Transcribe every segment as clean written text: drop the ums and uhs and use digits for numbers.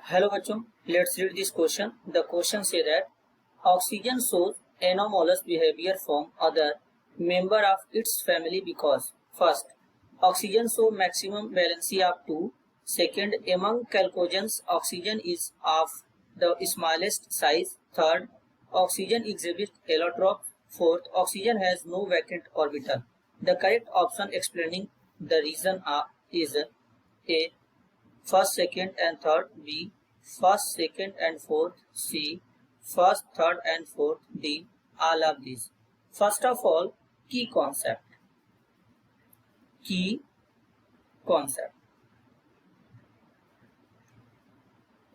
Hello बच्चों, let's read this question. The question say that oxygen shows anomalous behavior from other member of its family because first, oxygen show maximum valency of 2. Second, among chalcogens, oxygen is of the smallest size. Third, oxygen exhibits allotrope. Fourth, oxygen has no vacant orbital. The correct option explaining the reason is A. First, second, and third. B. First, second, and fourth. C. First, third, and fourth. D. All of these. First of all, key concept. Key concept.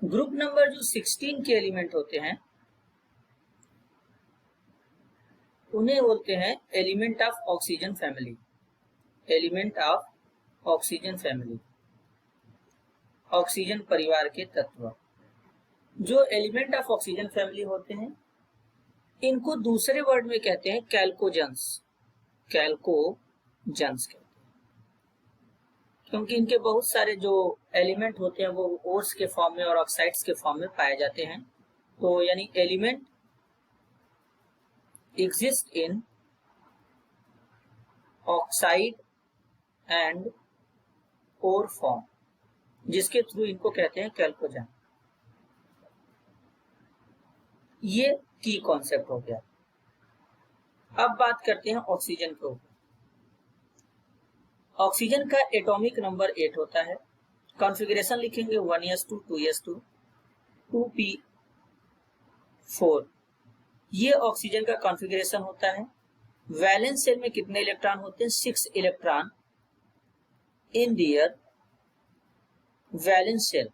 Group number जो 16 के element होते हैं उन्हें बोलते हैं element of oxygen family. Element of oxygen family, oxygen परिवार के तत्व। जो एलिमेंट ऑफ ऑक्सीजन फैमिली होते हैं इनको दूसरे वर्ड में कहते हैं कैल्कोजेंस। कैल्कोजेंस कहते हैं क्योंकि इनके बहुत सारे जो एलिमेंट होते हैं वो ओर्स के फॉर्म में और ऑक्साइड्स के फॉर्म में पाए जाते हैं। तो यानी element exist in oxide and ore form, जिसके थ्रू इनको कहते हैं कैल्कोजेन। ये की कॉन्सेप्ट हो गया। अब बात करते हैं ऑक्सीजन के ऊपर। ऑक्सीजन का एटॉमिक नंबर 8 होता है। कॉन्फ़िगरेशन लिखेंगे 1s2 2s2 2p4। ये ऑक्सीजन का कॉन्फ़िगरेशन होता है। वैलेंस शेल में कितने इलेक्ट्रॉन होते हैं? 6 electron in their valence shell.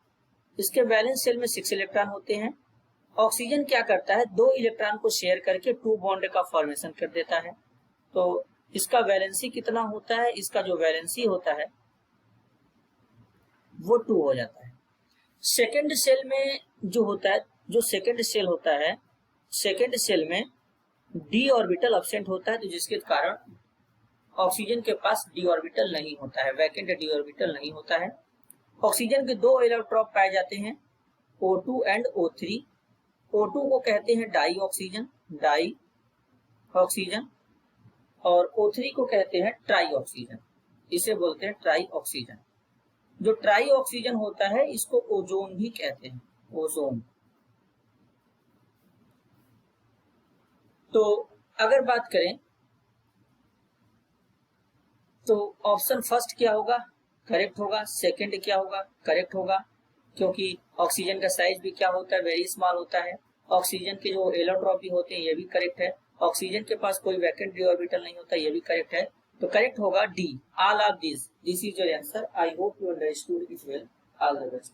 इसके वैलेंस शेल में 6 इलेक्ट्रॉन होते हैं। ऑक्सीजन क्या करता है? 2 इलेक्ट्रॉन को शेयर करके 2 बॉन्ड का फॉर्मेशन कर देता है। तो इसका वैलेंसी कितना होता है? इसका जो वैलेंसी होता है वो 2 हो जाता है। सेकेंड शेल में जो होता है, जो सेकेंड शेल होता है, सेकेंड शेल में डी ऑर्बिटल एब्सेंट होता है, तो जिसके कारण ऑक्सीजन के पास डी ऑर्बिटल नहीं होता है, वैकेंट डी ऑर्बिटल नहीं होता है। ऑक्सीजन के 2 इलेक्ट्रॉन पाए जाते हैं, O2 एंड O3। O2 को कहते हैं डाई ऑक्सीजन, डाई ऑक्सीजन, और O3 को कहते हैं ट्राई ऑक्सीजन। इसे बोलते हैं ट्राई ऑक्सीजन। जो ट्राई ऑक्सीजन होता है इसको ओजोन भी कहते हैं, ओजोन। तो अगर बात करें तो ऑप्शन फर्स्ट क्या होगा? करेक्ट होगा। सेकंड क्या होगा? करेक्ट होगा, क्योंकि ऑक्सीजन का साइज भी क्या होता है? वेरी स्मॉल होता है। ऑक्सीजन के जो एलोट्रॉपी होते हैं ये भी करेक्ट है। ऑक्सीजन के पास कोई वैकेंट डी ऑर्बिटल नहीं होता, ये भी करेक्ट है। तो करेक्ट होगा D, all of this. This is your answer. I hope you understood it well. All the best.